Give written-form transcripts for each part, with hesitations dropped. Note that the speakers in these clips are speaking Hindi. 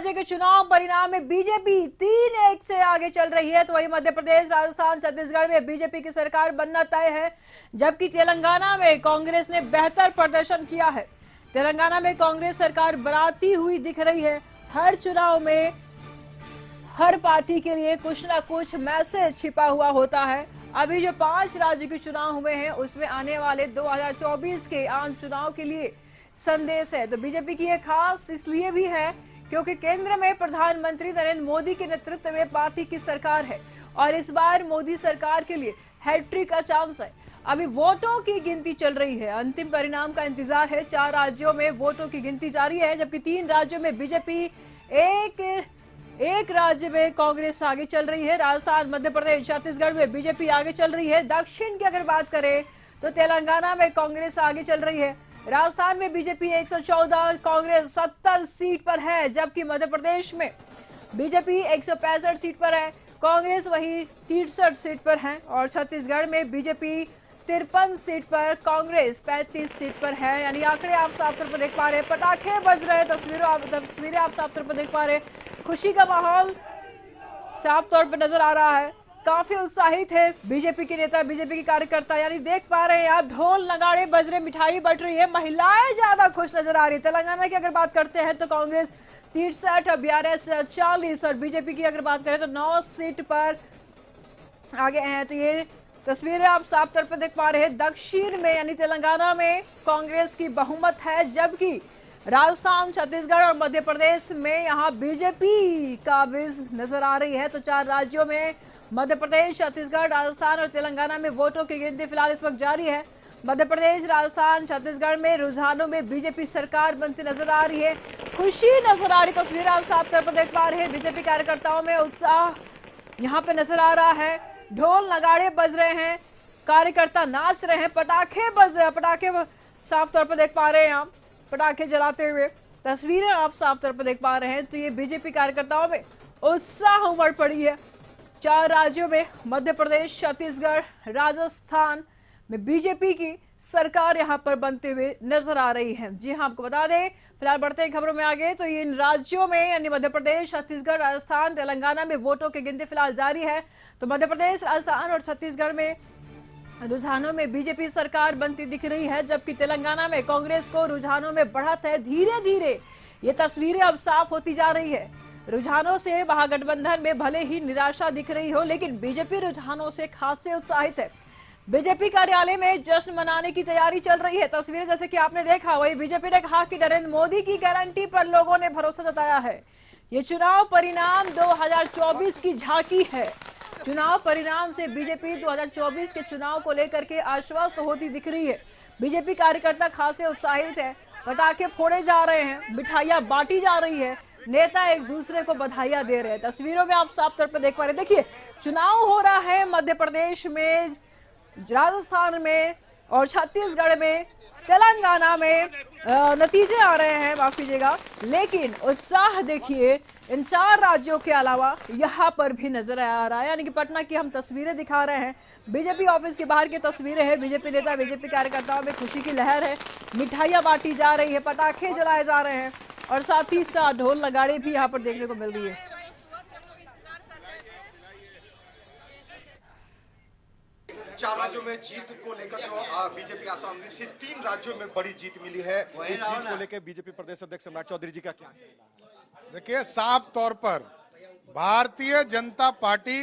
राज्य के चुनाव परिणाम में बीजेपी 3-1 से आगे चल रही है, तो वही मध्य प्रदेश, राजस्थान, छत्तीसगढ़ में बीजेपी की सरकार बनना तय है, जबकि तेलंगाना में कांग्रेस ने बेहतर प्रदर्शन किया है। तेलंगाना में कांग्रेस सरकार बनाती हुई दिख रही है। हर चुनाव में हर पार्टी के लिए कुछ ना कुछ मैसेज छिपा हुआ होता है। अभी जो 5 राज्य के चुनाव हुए हैं उसमें आने वाले 2024 के आम चुनाव के लिए संदेश है। तो बीजेपी की ये खास इसलिए भी है क्योंकि केंद्र में प्रधानमंत्री नरेंद्र मोदी के नेतृत्व में पार्टी की सरकार है और इस बार मोदी सरकार के लिए हैट्रिक का चांस है। अभी वोटों की गिनती चल रही है, अंतिम परिणाम का इंतजार है। 4 राज्यों में वोटों की गिनती जारी है, जबकि 3 राज्यों में बीजेपी, एक राज्य में कांग्रेस आगे चल रही है। राजस्थान, मध्य प्रदेश, छत्तीसगढ़ में बीजेपी आगे चल रही है। दक्षिण की अगर बात करें तो तेलंगाना में कांग्रेस आगे चल रही है। राजस्थान में बीजेपी 114, कांग्रेस 70 सीट पर है, जबकि मध्य प्रदेश में बीजेपी 165 सीट पर है, कांग्रेस वही 63 सीट पर है और छत्तीसगढ़ में बीजेपी 53 सीट पर, कांग्रेस 35 सीट पर है। यानी आंकड़े आप साफ तौर पर देख पा रहे हैं, पटाखे बज रहे हैं, तस्वीरें आप साफ तौर पर देख पा रहे हैं। खुशी का माहौल साफ तौर पर नजर आ रहा है, काफी उत्साहित है बीजेपी के नेता, बीजेपी के कार्यकर्ता। यानी देख पा रहे हैं आप, ढोल नगाड़े बज रहे, मिठाई बट रही है, महिलाएं ज्यादा खुश नजर आ रही है। तेलंगाना की अगर बात करते हैं तो कांग्रेस 63 और बीआरएस 40 और बीजेपी की अगर बात करें तो 9 सीट पर आगे हैं। तो ये तस्वीरें आप साफ तौर पर देख पा रहे हैं। दक्षिण में यानी तेलंगाना में कांग्रेस की बहुमत है, जबकि राजस्थान, छत्तीसगढ़ और मध्य प्रदेश में यहाँ बीजेपी काबिज नजर आ रही है। तो 4 राज्यों में मध्य प्रदेश, छत्तीसगढ़, राजस्थान और तेलंगाना में वोटों की गिनती फिलहाल इस वक्त जारी है। मध्य प्रदेश, राजस्थान, छत्तीसगढ़ में रुझानों में बीजेपी सरकार बनती नजर आ रही है, खुशी नजर आ रही तस्वीरें आप साफ तौर पर देख पा रहे हैं। बीजेपी कार्यकर्ताओं में उत्साह यहाँ पे नजर आ रहा है, ढोल नगाड़े बज रहे हैं, कार्यकर्ता नाच रहे हैं, पटाखे बज रहे हैं, पटाखे साफ तौर पर देख पा रहे हैं आप, पटाखे जलाते हुए तस्वीरें आप साफ तौर पर देख पा रहे हैं। तो ये बीजेपी कार्यकर्ताओं में उत्साह उमड़ पड़ी है। 4 राज्यों में मध्य प्रदेश, छत्तीसगढ़, राजस्थान में बीजेपी की सरकार यहां पर बनते हुए नजर आ रही है। जी हां, आपको बता दें, फिलहाल बढ़ते हैं खबरों में आगे। तो इन राज्यों में यानी मध्य प्रदेश, छत्तीसगढ़, राजस्थान, तेलंगाना में वोटों की गिनती फिलहाल जारी है। तो मध्य प्रदेश, राजस्थान और छत्तीसगढ़ में रुझानों में बीजेपी सरकार बनती दिख रही है, जबकि तेलंगाना में कांग्रेस को रुझानों में बढ़त है। धीरे धीरे ये तस्वीरें अब साफ होती जा रही है। रुझानों से महागठबंधन में भले ही निराशा दिख रही हो, लेकिन बीजेपी रुझानों से खासे उत्साहित है। बीजेपी कार्यालय में जश्न मनाने की तैयारी चल रही है। तस्वीरें जैसे कि आपने देखा, वही बीजेपी ने कहा कि नरेंद्र मोदी की गारंटी पर लोगों ने भरोसा जताया है। ये चुनाव परिणाम 2024 की झांकी है। चुनाव परिणाम से बीजेपी 2024 के चुनाव को लेकर के आश्वस्त होती दिख रही है। बीजेपी कार्यकर्ता खासे उत्साहित है, पटाखे फोड़े जा रहे हैं, मिठाइयां बांटी जा रही है, नेता एक दूसरे को बधाइयां दे रहे हैं। तस्वीरों में आप साफ तौर पर देख पा रहे हैं। देखिए, चुनाव हो रहा है मध्य प्रदेश में, राजस्थान में और छत्तीसगढ़ में, तेलंगाना में नतीजे आ रहे हैं, माफ कीजिएगा, लेकिन उत्साह देखिए इन 4 राज्यों के अलावा यहाँ पर भी नजर आ रहा है। यानी कि पटना की हम तस्वीरें दिखा रहे हैं, बीजेपी ऑफिस के बाहर की तस्वीरें हैं। बीजेपी नेता, बीजेपी कार्यकर्ताओं में खुशी की लहर है, मिठाइयां बांटी जा रही है, पटाखे जलाए जा रहे हैं और साथ ही साथ ढोल नगाड़े भी यहाँ पर देखने को मिल रही है। 4 राज्यों में जीत को लेकर जो बीजेपी आसाम में थी, 3 राज्यों में बड़ी जीत मिली है। इस जीत को लेकर बीजेपी प्रदेश अध्यक्ष सम्राट चौधरी जी का क्या? देखिए, साफ तौर पर भारतीय जनता पार्टी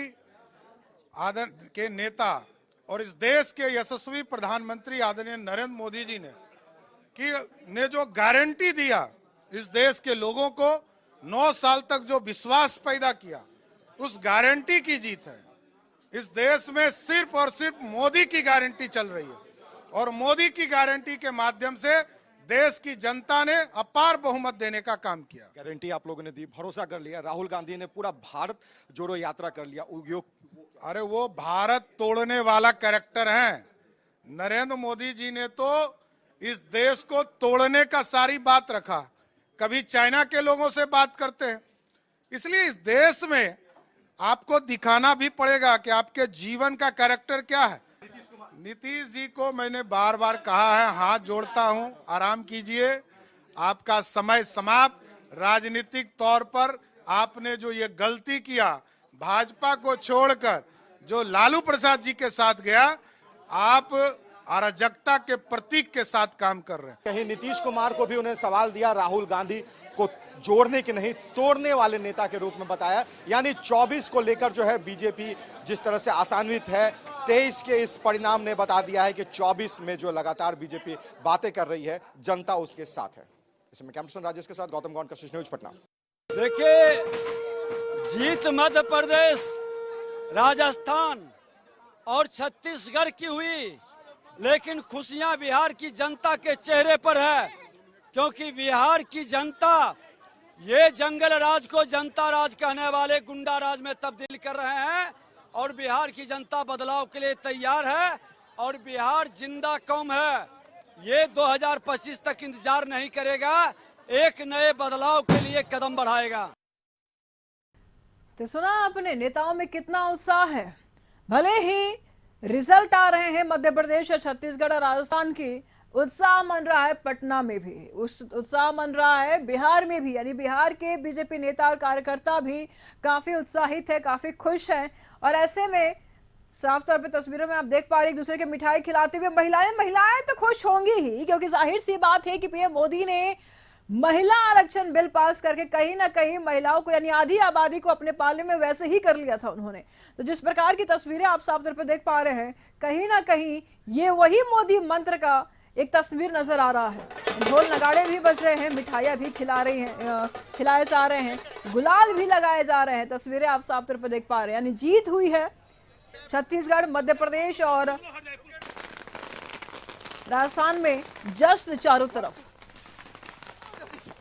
के नेता और इस देश के यशस्वी प्रधानमंत्री आदरणीय नरेंद्र मोदी जी ने जो गारंटी दिया इस देश के लोगों को, 9 साल तक जो विश्वास पैदा किया, उस गारंटी की जीत है। इस देश में सिर्फ और सिर्फ मोदी की गारंटी चल रही है और मोदी की गारंटी के माध्यम से देश की जनता ने अपार बहुमत देने का काम किया। गारंटी आप लोगों ने दी, भरोसा कर लिया। राहुल गांधी ने पूरा भारत जोड़ो यात्रा कर लिया। अरे वो भारत तोड़ने वाला कैरेक्टर है। नरेंद्र मोदी जी ने तो इस देश को तोड़ने का सारी बात रखा। कभी चाइना के लोगों से बात करते हैं। इसलिए इस देश में आपको दिखाना भी पड़ेगा कि आपके जीवन का कैरेक्टर क्या है। नीतीश जी को मैंने बार बार कहा है, हाथ जोड़ता हूं, आराम कीजिए, आपका समय समाप्त। राजनीतिक तौर पर आपने जो ये गलती किया, भाजपा को छोड़कर जो लालू प्रसाद जी के साथ गया, आप अराजकता के प्रतीक के साथ काम कर रहे हैं। कहीं नीतीश कुमार को भी उन्हें सवाल दिया, राहुल गांधी को जोड़ने के नहीं तोड़ने वाले नेता के रूप में बताया। यानी 24 को लेकर जो है बीजेपी जिस तरह से आशान्वित है, 23 के इस परिणाम ने बता दिया है कि 24 में जो लगातार बीजेपी बातें कर रही है, जनता उसके साथ है। इसमें कैमरा राजेश के साथ गौतम गौंड, कशिश न्यूज, पटना। देखिए, जीत मध्य प्रदेश, राजस्थान और छत्तीसगढ़ की हुई, लेकिन खुशियां बिहार की जनता के चेहरे पर है, क्योंकि बिहार की जनता ये जंगल राज को जनता राज कहने वाले गुंडा राज में तब्दील कर रहे हैं और बिहार की जनता बदलाव के लिए तैयार है और बिहार जिंदा कौम है। ये 2025 तक इंतजार नहीं करेगा, एक नए बदलाव के लिए कदम बढ़ाएगा। तो सुना आपने नेताओं में कितना उत्साह है। भले ही रिजल्ट आ रहे हैं मध्य प्रदेश और छत्तीसगढ़ और राजस्थान की, उत्साह मन रहा है पटना में भी, उस उत्साह मन रहा है बिहार में भी। यानी बिहार के बीजेपी नेता और कार्यकर्ता भी काफी उत्साहित है, काफी खुश हैं। और ऐसे में साफ तौर पे तस्वीरों में आप देख पा रहे हैं एक दूसरे के मिठाई खिलाते हुए महिलाएं तो खुश होंगी ही, क्योंकि जाहिर सी बात है कि पीएम मोदी ने महिला आरक्षण बिल पास करके कहीं ना कहीं महिलाओं को, यानी आधी आबादी को अपने पाले में वैसे ही कर लिया था उन्होंने। तो जिस प्रकार की तस्वीरें आप साफ तौर पर देख पा रहे हैं, कहीं ना कहीं ये वही मोदी मंत्र का एक तस्वीर नजर आ रहा है। ढोल नगाड़े भी बज रहे हैं, मिठाइयां भी खिलाए जा रहे हैं, गुलाल भी लगाए जा रहे हैं। तस्वीरें आप साफ तौर पर देख पा रहे हैं। यानी जीत हुई है छत्तीसगढ़, मध्य प्रदेश और राजस्थान में, जश्न चारों तरफ।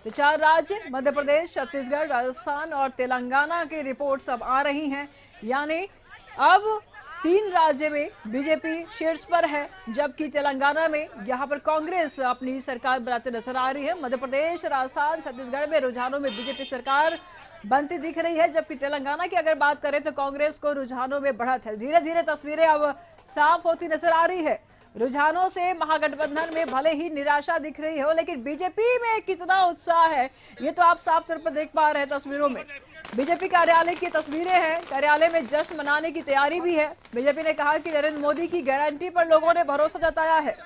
तो 4 राज्य मध्य प्रदेश, छत्तीसगढ़, राजस्थान और तेलंगाना की रिपोर्ट्स अब आ रही हैं। यानी अब 3 राज्य में बीजेपी शीर्ष पर है, जबकि तेलंगाना में यहां पर कांग्रेस अपनी सरकार बनाते नजर आ रही है। मध्य प्रदेश, राजस्थान, छत्तीसगढ़ में रुझानों में बीजेपी सरकार बनती दिख रही है, जबकि तेलंगाना की अगर बात करें तो कांग्रेस को रुझानों में बढ़त है। धीरे धीरे तस्वीरें अब साफ होती नजर आ रही है। रुझानों से महागठबंधन में भले ही निराशा दिख रही हो, लेकिन बीजेपी में कितना उत्साह है ये तो आप साफ तौर पर देख पा रहे हैं तस्वीरों में। बीजेपी कार्यालय की तस्वीरें हैं, कार्यालय में जश्न मनाने की तैयारी भी है। बीजेपी ने कहा कि नरेंद्र मोदी की गारंटी पर लोगों ने भरोसा जताया है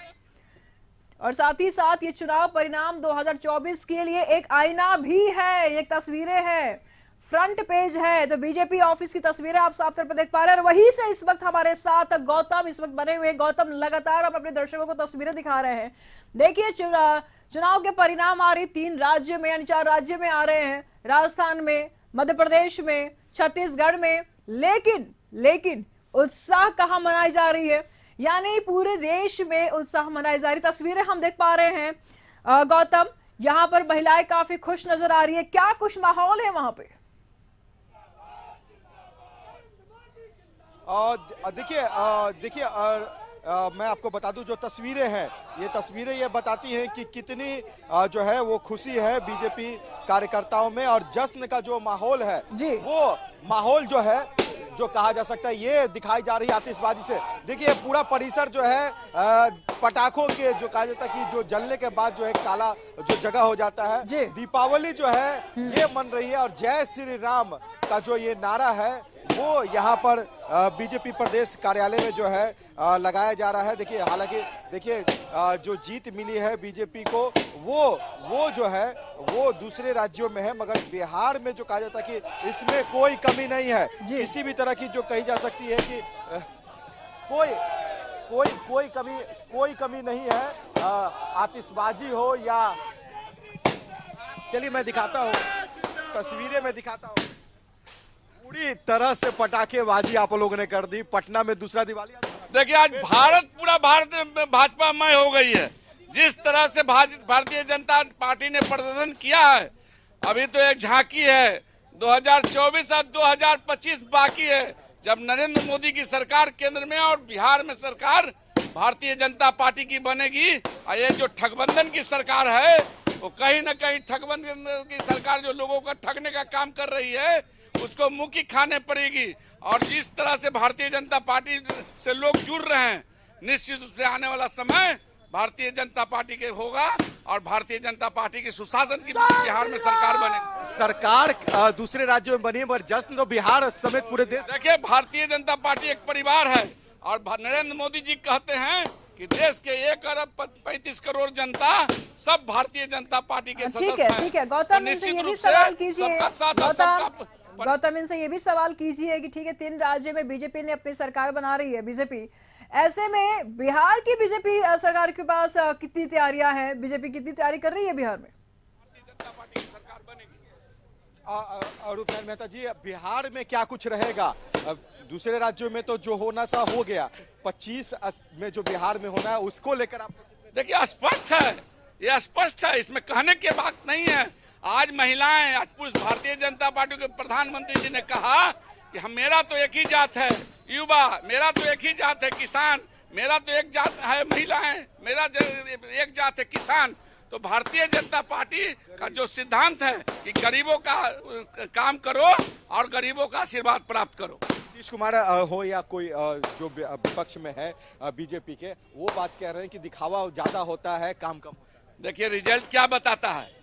और साथ ही साथ ये चुनाव परिणाम 2024 के लिए एक आईना भी है। ये तस्वीरें हैं, फ्रंट पेज है। तो बीजेपी ऑफिस की तस्वीरें आप साफ तौर पर देख पा रहे हैं और वहीं से इस वक्त हमारे साथ गौतम इस वक्त बने हुए। गौतम, लगातार हम अपने दर्शकों को तस्वीरें दिखा रहे हैं। देखिए, चुनाव के परिणाम आ रही 3 राज्यों में, यानी 4 राज्यों में आ रहे हैं, राजस्थान में, मध्य प्रदेश में, छत्तीसगढ़ में। लेकिन उत्साह कहां मनाई जा रही है? यानी पूरे देश में उत्साह मनाई जा रही तस्वीरें हम देख पा रहे हैं। गौतम, यहां पर महिलाएं काफी खुश नजर आ रही है, क्या कुछ माहौल है वहां पे? देखिए मैं आपको बता दूं, जो तस्वीरें हैं, ये तस्वीरें ये बताती हैं कि कितनी जो है वो खुशी है बीजेपी कार्यकर्ताओं में और जश्न का जो माहौल है जी। वो माहौल जो है, जो कहा जा सकता है, ये दिखाई जा रही है आतिशबाजी से। देखिए, पूरा परिसर जो है पटाखों के, जो कहा जाता है कि जो जलने के बाद जो है काला जो जगह हो जाता है, दीपावली जो है ये मन रही है। और जय श्री राम का जो ये नारा है वो यहाँ पर बीजेपी प्रदेश कार्यालय में जो है लगाया जा रहा है। देखिए, हालांकि देखिए जो जीत मिली है बीजेपी को वो जो है वो दूसरे राज्यों में है, मगर बिहार में जो कहा जाता है कि इसमें कोई कमी नहीं है, किसी भी तरह की जो कही जा सकती है कि कोई कमी नहीं है, आतिशबाजी हो या, चलिए मैं दिखाता हूँ, तस्वीरें में दिखाता हूँ। पूरी तरह से पटाखेबाजी आप लोगों ने कर दी। पटना में दूसरा दिवाली। देखिए, आज पूरा भारत भाजपामय हो गई है। जिस तरह से भारतीय जनता पार्टी ने प्रदर्शन किया है, अभी तो एक झांकी है, 2024 और 2025 बाकी है, जब नरेंद्र मोदी की सरकार केंद्र में और बिहार में सरकार भारतीय जनता पार्टी की बनेगी। और ये जो ठगबंधन की सरकार है, वो कहीं न कहीं ठगबंधन की सरकार जो लोगों का ठगने का काम कर रही है, उसको मुंह की खाने पड़ेगी। और जिस तरह से भारतीय जनता पार्टी से लोग जुड़ रहे हैं, निश्चित रूप से आने वाला समय भारतीय जनता पार्टी के होगा और भारतीय जनता पार्टी की सुशासन की बिहार में सरकार बनेगी। सरकार दूसरे राज्यों में बनी, पर जश्न तो बिहार समेत पूरे देश। देखिए, भारतीय जनता पार्टी एक परिवार है और नरेंद्र मोदी जी कहते हैं कि देश के 1 अरब 35 करोड़ जनता सब भारतीय जनता पार्टी के सदस्य हैं। ठीक है गौतम, इनसे ये भी सवाल कीजिए गौतम, इनसे ये भी सवाल कीजिए कि ठीक है 3 राज्यों में बीजेपी ने अपनी सरकार बना रही है बीजेपी, ऐसे में बिहार की बीजेपी सरकार के पास कितनी तैयारियां हैं, बीजेपी कितनी तैयारी कर रही है बिहार में? भारतीय जनता पार्टी की सरकार बनेगी। अरूप नारायण मेहता जी, बिहार में क्या कुछ रहेगा? दूसरे राज्यों में तो जो होना सा हो गया, 25 में जो बिहार में होना है उसको लेकर आप देखिए, स्पष्ट है, ये स्पष्ट है, इसमें कहने की बात नहीं है। आज महिलाएं, आज पुरुष, भारतीय जनता पार्टी के प्रधानमंत्री जी ने कहा कि हम, मेरा तो एक ही जात है युवा, मेरा तो एक ही जात है किसान, मेरा तो एक जात है महिलाएं, मेरा एक जात है किसान। तो भारतीय जनता पार्टी का जो सिद्धांत है कि गरीबों का काम करो और गरीबों का आशीर्वाद प्राप्त करो। नीतीश कुमार हो या कोई जो विपक्ष में है बीजेपी के, वो बात कह रहे हैं कि दिखावा ज्यादा होता है, काम कम होता है। देखिए, रिजल्ट क्या बताता है।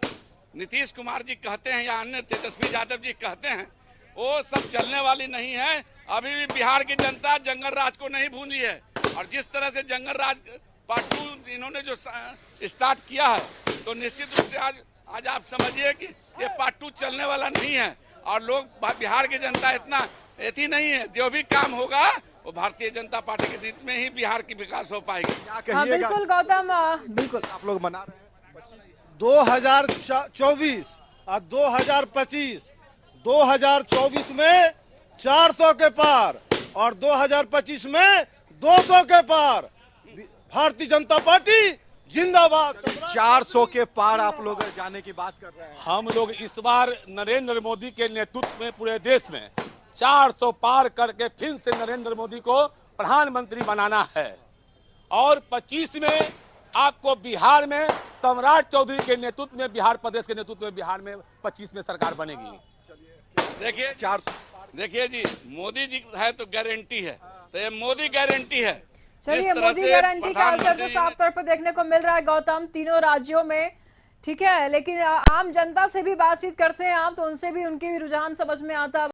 नीतीश कुमार जी कहते हैं या अन्य तेजस्वी यादव जी कहते हैं, वो सब चलने वाली नहीं है। अभी भी बिहार की जनता जंगल राज को नहीं भूली है और जिस तरह से जंगल राज पार्ट 2 इन्होंने जो स्टार्ट किया है, तो निश्चित रूप से आज आप समझिए कि ये पार्ट 2 चलने वाला नहीं है और लोग, बिहार की जनता इतना ऐसी नहीं है। जो भी काम होगा वो भारतीय जनता पार्टी के नीति में ही बिहार की विकास हो पाएगी। क्या कहिएगा? बिल्कुल गौतम, बिल्कुल आप लोग मना रहे हैं 2024 और 2025, 2024 में 400 के पार और 2025 में 200 के पार। भारतीय जनता पार्टी जिंदाबाद। 400 के पार आप लोग जाने की बात कर रहे हैं। हम लोग इस बार नरेंद्र मोदी के नेतृत्व में पूरे देश में 400 पार करके फिर से नरेंद्र मोदी को प्रधानमंत्री बनाना है और 25 में आपको बिहार में सम्राट चौधरी के नेतृत्व में, बिहार प्रदेश के नेतृत्व में बिहार में 25 में सरकार बनेगी। देखिए, 400 देखिए जी, मोदी जी है तो गारंटी है, तो ये मोदी गारंटी है। चलिए, मोदी गारंटी का असर तो साफ तौर पर देखने को मिल रहा है गौतम, तीनों राज्यों में, ठीक है। लेकिन आम जनता से भी बातचीत करते हैं आप, तो उनसे भी, उनके भी रुझान समझ में आता है।